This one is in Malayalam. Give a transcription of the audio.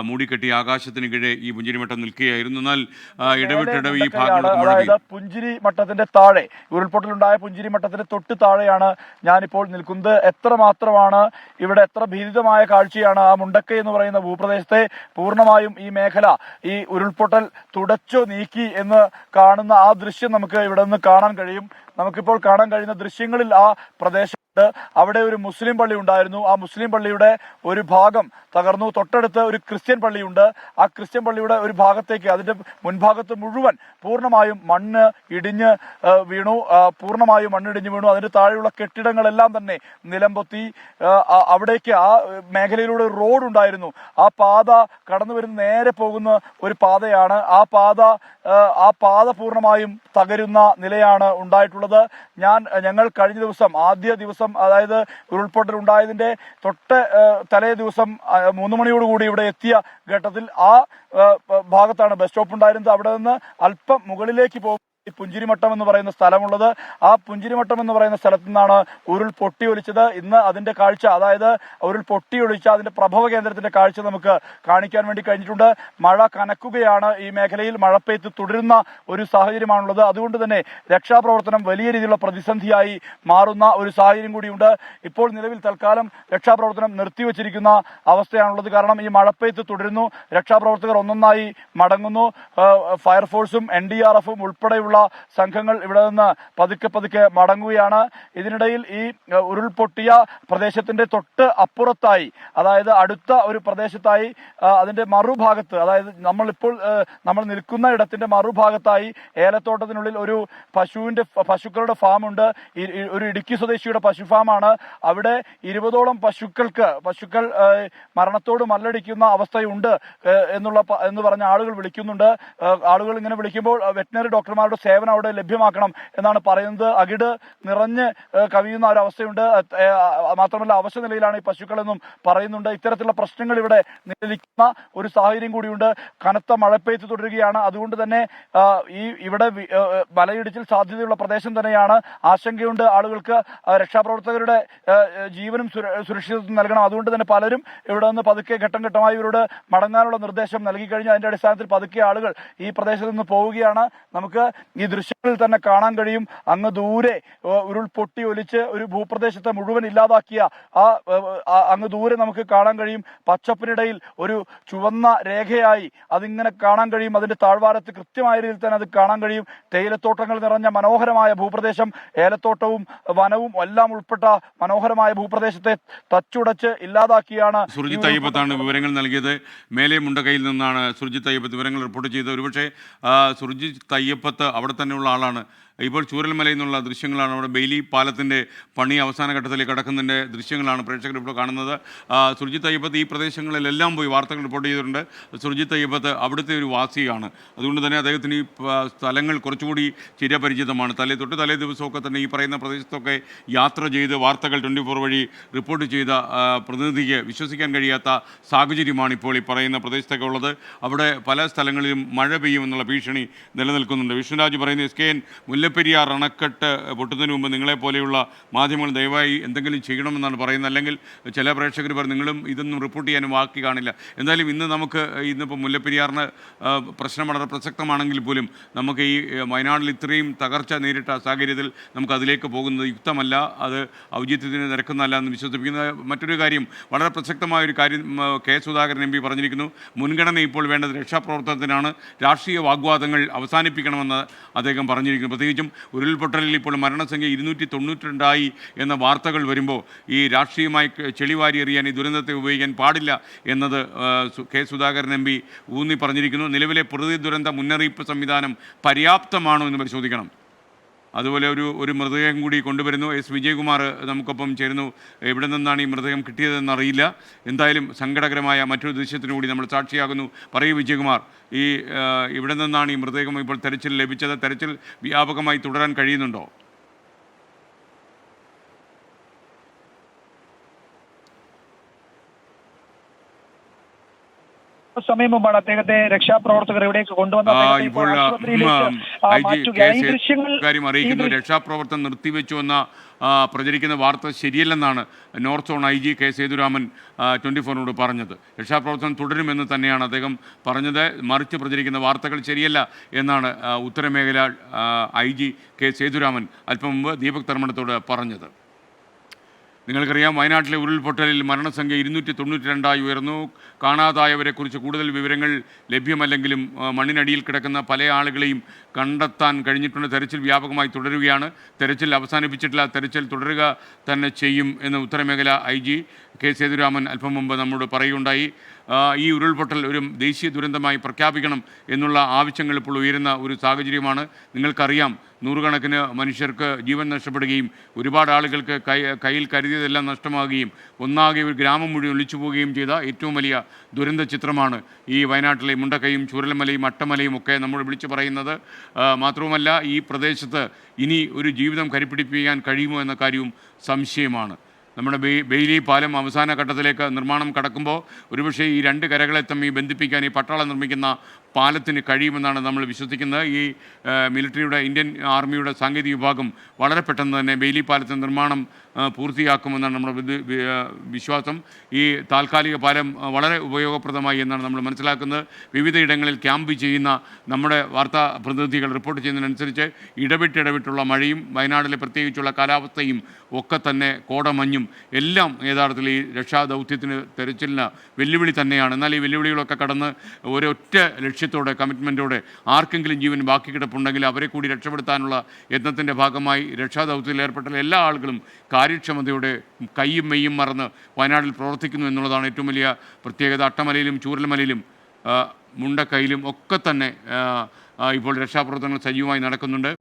മൂടിക്കെട്ടി ആകാശത്തിന് കീഴെ ഈ പുഞ്ചിരിമട്ടം നിൽക്കുകയായിരുന്നു. എന്നാൽ മേലെ ഇടവിട്ടിടവ് ഈ മുണ്ടക്കൈയാണ്, ഭാഗങ്ങളൊക്കെ മഴ അതായത് പെയ്യും. പുഞ്ചിരി മട്ടത്തിന്റെ താഴെ, ഉരുൾപൊട്ടലുണ്ടായ പുഞ്ചിരി മട്ടത്തിന്റെ തൊട്ട് താഴെയാണ് ഞാനിപ്പോൾ നിൽക്കുന്നത്. എത്രമാത്രമാണ് ഇവിടെ, എത്ര ഭീതിതമായ കാഴ്ചയാണ് ആ മുണ്ടക്കൈ എന്ന് പറയുന്ന ഭൂപ്രദേശത്തെ പൂർണ്ണമായും ഈ മേഖല ഈ ഉരുൾപൊട്ടൽ തുടച്ചു നീക്കി എന്ന് കാണുന്ന ആ ദൃശ്യം നമുക്ക് ഇവിടെ നിന്ന് കാണാൻ കഴിയും. നമുക്കിപ്പോൾ കാണാൻ കഴിയുന്ന ദൃശ്യങ്ങളിൽ ആ പ്രദേശത്ത് അവിടെ ഒരു മുസ്ലിം പള്ളി ഉണ്ടായിരുന്നു. ആ മുസ്ലിം പള്ളിയുടെ ഒരു ഭാഗം തകർന്നു. തൊട്ടടുത്ത് ഒരു ക്രിസ്ത്യൻ പള്ളിയുണ്ട്. ആ ക്രിസ്ത്യൻ പള്ളിയുടെ ഒരു ഭാഗത്തേക്ക്, അതിന്റെ മുൻഭാഗത്ത് മുഴുവൻ പൂർണ്ണമായും മണ്ണ് ഇടിഞ്ഞ് വീണു. പൂർണ്ണമായും മണ്ണിടിഞ്ഞ് വീണു. അതിന്റെ താഴെയുള്ള കെട്ടിടങ്ങളെല്ലാം തന്നെ നിലംപൊത്തി. അവിടേക്ക് ആ മേഖലയിലൂടെ ഒരു റോഡ് ഉണ്ടായിരുന്നു. ആ പാത കടന്നു വരുന്ന നേരെ പോകുന്ന ഒരു പാതയാണ്. ആ പാത പൂർണ്ണമായും തകരുന്ന നിലയാണ് ഉണ്ടായിട്ടുള്ളത്. ഞങ്ങൾ കഴിഞ്ഞ ദിവസം, ആദ്യ ദിവസം, അതായത് ഉരുൾപൊട്ടൽ ഉണ്ടായതിന്റെ തലേ ദിവസം 3 മണിയോടുകൂടി ഇവിടെ എത്തിയ ഘട്ടത്തിൽ ആ ഭാഗത്താണ് ബസ് സ്റ്റോപ്പ് ഉണ്ടായിരുന്നത്. അവിടെ നിന്ന് അല്പം മുകളിലേക്ക് പോകും പുഞ്ചിരിമട്ടം എന്ന് പറയുന്ന സ്ഥലമുള്ളത്. ആ പുഞ്ചിരിമട്ടം എന്ന് പറയുന്ന സ്ഥലത്തു നിന്നാണ് ഉരുൾ പൊട്ടിയൊലിച്ചത്. ഇന്ന് അതിന്റെ കാഴ്ച, അതായത് ഉരുൾ പൊട്ടിയൊലിച്ച അതിന്റെ പ്രഭവ കേന്ദ്രത്തിന്റെ കാഴ്ച നമുക്ക് കാണിക്കാൻ വേണ്ടി കഴിഞ്ഞിട്ടുണ്ട്. മഴ കനക്കുകയാണ്. ഈ മേഖലയിൽ മഴപ്പെയ്ത്ത് തുടരുന്ന ഒരു സാഹചര്യമാണുള്ളത്. അതുകൊണ്ട് തന്നെ രക്ഷാപ്രവർത്തനം വലിയ രീതിയിലുള്ള പ്രതിസന്ധിയായി മാറുന്ന ഒരു സാഹചര്യം കൂടിയുണ്ട്. ഇപ്പോൾ നിലവിൽ തൽക്കാലം രക്ഷാപ്രവർത്തനം നിർത്തിവച്ചിരിക്കുന്ന അവസ്ഥയാണുള്ളത്. കാരണം ഈ മഴപ്പെയ്ത്ത് തുടരുന്നു. രക്ഷാപ്രവർത്തകർ ഒന്നൊന്നായി മടങ്ങുന്നു. ഫയർഫോഴ്സും NDRF-ഉം ഉൾപ്പെടെയുള്ള സംഘങ്ങൾ ഇവിടെ നിന്ന് പതുക്കെ മടങ്ങുകയാണ്. ഇതിനിടയിൽ ഈ ഉരുൾപൊട്ടിയ പ്രദേശത്തിന്റെ തൊട്ട് അപ്പുറത്തായി, അതായത് അടുത്ത ഒരു പ്രദേശത്തായി, അതിന്റെ മറുഭാഗത്ത്, അതായത് നമ്മൾ നിൽക്കുന്ന ഇടത്തിന്റെ മറുഭാഗത്തായി ഏലത്തോട്ടത്തിനുള്ളിൽ ഒരു പശുക്കളുടെ ഫാമുണ്ട്. ഒരു ഇടുക്കി സ്വദേശിയുടെ പശു ഫാമാണ്. അവിടെ 20ഓളം പശുക്കൾ മരണത്തോട് മല്ലടിക്കുന്ന അവസ്ഥയുണ്ട് എന്ന് പറഞ്ഞ ആളുകൾ വിളിക്കുന്നുണ്ട്. ആളുകൾ ഇങ്ങനെ വിളിക്കുമ്പോൾ വെറ്റിനറി ഡോക്ടർമാരുടെ സേവനം അവിടെ ലഭ്യമാക്കണം എന്നാണ് പറയുന്നത്. അകിട് നിറഞ്ഞ് കവിയുന്ന ഒരു അവസ്ഥയുണ്ട്. മാത്രമല്ല അവശ നിലയിലാണ് ഈ പശുക്കളെന്നും പറയുന്നുണ്ട്. ഇത്തരത്തിലുള്ള പ്രശ്നങ്ങൾ ഇവിടെ നിലനിൽക്കുന്ന ഒരു സാഹചര്യം കൂടിയുണ്ട്. കനത്ത മഴപ്പെയ്ത്ത് തുടരുകയാണ്. അതുകൊണ്ട് തന്നെ ഇവിടെ മലയിടിച്ചിൽ സാധ്യതയുള്ള പ്രദേശം തന്നെയാണ്. ആശങ്കയുണ്ട് ആളുകൾക്ക്. രക്ഷാപ്രവർത്തകരുടെ ജീവനും സുരക്ഷിതത്വം നൽകണം. അതുകൊണ്ട് തന്നെ പലരും ഇവിടെ നിന്ന് പതുക്കെ ഘട്ടം ഘട്ടമായി ഇവരോട് മടങ്ങാനുള്ള നിർദ്ദേശം നൽകി കഴിഞ്ഞു. അതിന്റെ അടിസ്ഥാനത്തിൽ പതുക്കെ ആളുകൾ ഈ പ്രദേശത്ത് നിന്ന് പോവുകയാണ്. നമുക്ക് ഈ ദൃശ്യങ്ങളിൽ തന്നെ കാണാൻ കഴിയും. അങ്ങ് ദൂരെ ഉരുൾ പൊട്ടി ഒലിച്ച് ഒരു ഭൂപ്രദേശത്തെ മുഴുവൻ ഇല്ലാതാക്കിയ അങ്ങ് ദൂരെ നമുക്ക് കാണാൻ കഴിയും. പച്ചപ്പിനിടയിൽ ഒരു ചുവന്ന രേഖയായി അതിങ്ങനെ കാണാൻ കഴിയും. അതിന്റെ താഴ്വാരത്ത് കൃത്യമായ രീതിയിൽ തന്നെ അത് കാണാൻ കഴിയും. തേയിലത്തോട്ടങ്ങൾ നിറഞ്ഞ മനോഹരമായ ഭൂപ്രദേശം, ഏലത്തോട്ടവും വനവും എല്ലാം ഉൾപ്പെട്ട മനോഹരമായ ഭൂപ്രദേശത്തെ തച്ചുടച്ച് ഇല്ലാതാക്കിയാണ്. സുർജിത്ത് അയ്യപ്പത്താണ് വിവരങ്ങൾ നൽകിയത്. മേലെ മുണ്ടകയിൽ നിന്നാണ് സുർജിത്ത് അയ്യപ്പത്ത് വിവരങ്ങൾ റിപ്പോർട്ട് ചെയ്തത്. ഒരുപക്ഷെ സുർജിത്ത് അയ്യപ്പത്ത് അവിടെ തന്നെയുള്ള ആളാണ്. ഇപ്പോൾ ചൂരൽമലയിൽ നിന്നുള്ള ദൃശ്യങ്ങളാണ്. അവിടെ ബെയിലി പാലത്തിൻ്റെ പണി അവസാന ഘട്ടത്തിലേക്ക് കടക്കുന്നതിൻ്റെ ദൃശ്യങ്ങളാണ് പ്രേക്ഷകർ ഇപ്പോൾ കാണുന്നത്. സുർജിത്ത് അയ്യപ്പത്ത് ഈ പ്രദേശങ്ങളിലെല്ലാം പോയി വാർത്തകൾ റിപ്പോർട്ട് ചെയ്തിട്ടുണ്ട്. സുർജിത്ത് അയ്യപ്പത്ത് അവിടുത്തെ ഒരു വാസിയാണ്. അതുകൊണ്ട് തന്നെ അദ്ദേഹത്തിന് ഈ സ്ഥലങ്ങൾ കുറച്ചുകൂടി ചിരപരിചിതമാണ്. തലേ ദിവസമൊക്കെ തന്നെ ഈ പറയുന്ന പ്രദേശത്തൊക്കെ യാത്ര ചെയ്ത് വാർത്തകൾ 24 വഴി റിപ്പോർട്ട് ചെയ്ത പ്രതിനിധിക്ക് വിശ്വസിക്കാൻ കഴിയാത്ത സാഹചര്യമാണ് ഇപ്പോൾ ഈ പറയുന്ന പ്രദേശത്തൊക്കെ ഉള്ളത്. അവിടെ പല സ്ഥലങ്ങളിലും മഴ പെയ്യുമെന്നുള്ള ഭീഷണി നിലനിൽക്കുന്നുണ്ട്. വിഷ്ണുരാജ് പറയുന്നത് SKN മുല്ലപ്പെരിയാർ അണക്കെട്ട് പൊട്ടുന്നതിന് മുമ്പ് നിങ്ങളെപ്പോലെയുള്ള മാധ്യമങ്ങൾ ദയവായി എന്തെങ്കിലും ചെയ്യണമെന്നാണ് പറയുന്നത്. അല്ലെങ്കിൽ ചില പ്രേക്ഷകർ പറയും നിങ്ങളും ഇതൊന്നും റിപ്പോർട്ട് ചെയ്യാനും ബാക്കി കാണില്ല. എന്തായാലും ഇന്നിപ്പോൾ മുല്ലപ്പെരിയാറിന് പ്രശ്നം വളരെ പ്രസക്തമാണെങ്കിൽ പോലും നമുക്ക് ഈ വയനാട്ടിൽ ഇത്രയും തകർച്ച നേരിട്ട സാഹചര്യത്തിൽ നമുക്ക് അതിലേക്ക് പോകുന്നത് യുക്തമല്ല. അത് ഔചിത്യത്തിന് നിരക്കുന്നതല്ല എന്ന് വിശ്വസിപ്പിക്കുന്ന മറ്റൊരു കാര്യം, വളരെ പ്രസക്തമായ ഒരു കാര്യം കെ സുധാകരൻ MP പറഞ്ഞിരിക്കുന്നു. മുൻഗണന ഇപ്പോൾ വേണ്ടത് രക്ഷാപ്രവർത്തനത്തിനാണ്. രാഷ്ട്രീയ വാഗ്വാദങ്ങൾ അവസാനിപ്പിക്കണമെന്ന് അദ്ദേഹം പറഞ്ഞിരിക്കുന്നു. പ്രത്യേകിച്ചും ഉരുൾപൊട്ടലിൽ ഇപ്പോൾ മരണസംഖ്യ 292 എന്ന വാർത്തകൾ വരുമ്പോൾ ഈ രാഷ്ട്രീയമായി ചെളിവാരി എറിയാൻ ഈ ദുരന്തത്തെ ഉപയോഗിക്കാൻ പാടില്ല എന്നത് കെ സുധാകരൻ MP ഊന്നി പറഞ്ഞിരിക്കുന്നു. നിലവിലെ പ്രകൃതി ദുരന്ത മുന്നറിയിപ്പ് സംവിധാനം പര്യാപ്തമാണോ എന്ന് പരിശോധിക്കണം. അതുപോലെ ഒരു മൃതദേഹം കൂടി കൊണ്ടുവരുന്നു. വിജയകുമാർ നമുക്കൊപ്പം ചേരുന്നു. എവിടെ നിന്നാണ് ഈ മൃതദേഹം കിട്ടിയതെന്നറിയില്ല. എന്തായാലും സങ്കടകരമായ മറ്റൊരു ദൃശ്യത്തിനു കൂടി നമ്മൾ സാക്ഷിയാകുന്നു. പറയൂ വിജയകുമാർ, ഇവിടെ നിന്നാണ് ഈ മൃതദേഹം ഇപ്പോൾ തെരച്ചിൽ ലഭിച്ചത്? തെരച്ചിൽ വ്യാപകമായി തുടരാൻ കഴിയുന്നുണ്ടോ? സമയം മുമ്പാണ് അദ്ദേഹത്തെ രക്ഷാപ്രവർത്തകർ ഇവിടേക്ക് കൊണ്ടുവന്ന് അദ്ദേഹത്തെ ഇപ്പോൾ ഇപ്പോൾ ആശുപത്രിയിലേക്ക് ഐ ജി മാറ്റുക. ഈ ദൃശ്യങ്ങൾ കാര്യം അറിയിക്കുന്നു, രക്ഷാപ്രവർത്തനം നിർത്തിവെച്ചു എന്ന പ്രചരിക്കുന്ന വാർത്ത ശരിയല്ലെന്നാണ് north zone IG K Sethuraman 24നോട് പറഞ്ഞത്. രക്ഷാപ്രവർത്തനം തുടരുമെന്ന് തന്നെയാണ് അദ്ദേഹം പറഞ്ഞത്. മറിച്ച് പ്രചരിക്കുന്ന വാർത്തകൾ ശരിയല്ല എന്നാണ് ഉത്തരമേഖല IG കെ സേതുരാമൻ അല്പം മുമ്പ് ദീപക് തർമ്മടത്തോട് പറഞ്ഞത്. നിങ്ങൾക്കറിയാം, വയനാട്ടിലെ ഉരുൾപൊട്ടലിൽ മരണസംഖ്യ 292 ഉയർന്നു. കാണാതായവരെക്കുറിച്ച് കൂടുതൽ വിവരങ്ങൾ ലഭ്യമല്ലെങ്കിലും മണ്ണിനടിയിൽ കിടക്കുന്ന പല ആളുകളെയും കണ്ടെത്താൻ കഴിഞ്ഞിട്ടുണ്ട്. തെരച്ചിൽ വ്യാപകമായി തുടരുകയാണ്. തെരച്ചിൽ അവസാനിപ്പിച്ചിട്ടില്ല, തെരച്ചിൽ തുടരുക തന്നെ ചെയ്യും എന്ന് ഉത്തരമേഖല IG കെ സേതുരാമൻ അല്പം മുമ്പ് നമ്മോട് പറയുകയുണ്ടായി. ഈ ഉരുൾപൊട്ടൽ ഒരു ദേശീയ ദുരന്തമായി പ്രഖ്യാപിക്കണം എന്നുള്ള ആവശ്യങ്ങൾ ഇപ്പോൾ ഉയരുന്ന ഒരു സാഹചര്യമാണ്. നിങ്ങൾക്കറിയാം, നൂറുകണക്കിന് മനുഷ്യർക്ക് ജീവൻ നഷ്ടപ്പെടുകയും ഒരുപാട് ആളുകൾക്ക് കയ്യിൽ കരുതിയതെല്ലാം നഷ്ടമാകുകയും ഒന്നാകെ ഒരു ഗ്രാമം മുഴുവൻ ഒലിച്ചു പോവുകയും ചെയ്ത ഏറ്റവും വലിയ ദുരന്ത ചിത്രമാണ് ഈ വയനാട്ടിലെ മുണ്ടക്കയും ചൂരൽമലയും അട്ടമലയും ഒക്കെ നമ്മൾ വിളിച്ചു പറയുന്നത്. മാത്രവുമല്ല, ഈ പ്രദേശത്ത് ഇനി ഒരു ജീവിതം കരുപിടിപ്പിക്കാൻ കഴിയുമോ എന്ന കാര്യവും സംശയമാണ്. നമ്മുടെ ബെയിലി പാലം അവസാന ഘട്ടത്തിലേക്ക് നിർമ്മാണം കടക്കുമ്പോൾ ഒരുപക്ഷെ ഈ രണ്ട് കരകളെ തമ്മിൽ ബന്ധിപ്പിക്കാൻ ഈ പട്ടാളം നിർമ്മിക്കുന്ന പാലത്തിന് കഴിയുമെന്നാണ് നമ്മൾ വിശ്വസിക്കുന്നത്. ഈ മിലിറ്ററിയുടെ, ഇന്ത്യൻ ആർമിയുടെ സാങ്കേതിക വിഭാഗം വളരെ പെട്ടെന്ന് തന്നെ ബെയിലി പാലത്തിൻ്റെ നിർമ്മാണം പൂർത്തിയാക്കുമെന്നാണ് നമ്മുടെ വിശ്വാസം. ഈ താൽക്കാലിക പാലം വളരെ ഉപയോഗപ്രദമായി എന്നാണ് നമ്മൾ മനസ്സിലാക്കുന്നത്. വിവിധയിടങ്ങളിൽ ക്യാമ്പ് ചെയ്യുന്ന നമ്മുടെ വാർത്താ പ്രതിനിധികൾ റിപ്പോർട്ട് ചെയ്യുന്നതിനനുസരിച്ച് ഇടവിട്ടുള്ള മഴയും വയനാട്ടിലെ പ്രത്യേകിച്ചുള്ള കാലാവസ്ഥയും ഒക്കെ തന്നെ കോടമഞ്ഞും എല്ലാം യഥാർത്ഥത്തിൽ ഈ രക്ഷാദൗത്യത്തിന് തെരച്ചിലിന് വെല്ലുവിളി തന്നെയാണ്. എന്നാൽ ഈ വെല്ലുവിളികളൊക്കെ കടന്ന് ഒരൊറ്റ ലക്ഷ്യത്തോടെ, കമ്മിറ്റ്മെൻറ്റോടെ ആർക്കെങ്കിലും ജീവൻ ബാക്കി കിടപ്പുണ്ടെങ്കിൽ അവരെ കൂടി രക്ഷപ്പെടുത്താനുള്ള യത്നത്തിൻ്റെ ഭാഗമായി രക്ഷാദൗത്യത്തിൽ ഏർപ്പെട്ട എല്ലാ ആളുകളും കാര്യക്ഷമതയോടെ കൈയും മെയ്യും മറന്ന് വയനാട്ടിൽ പ്രവർത്തിക്കുന്നു എന്നുള്ളതാണ് ഏറ്റവും വലിയ പ്രത്യേകത. അട്ടമലയിലും ചൂരൽമലയിലും മുണ്ടക്കയിലും ഒക്കെ തന്നെ ഇപ്പോൾ രക്ഷാപ്രവർത്തനങ്ങൾ സജീവമായി നടക്കുന്നുണ്ട്.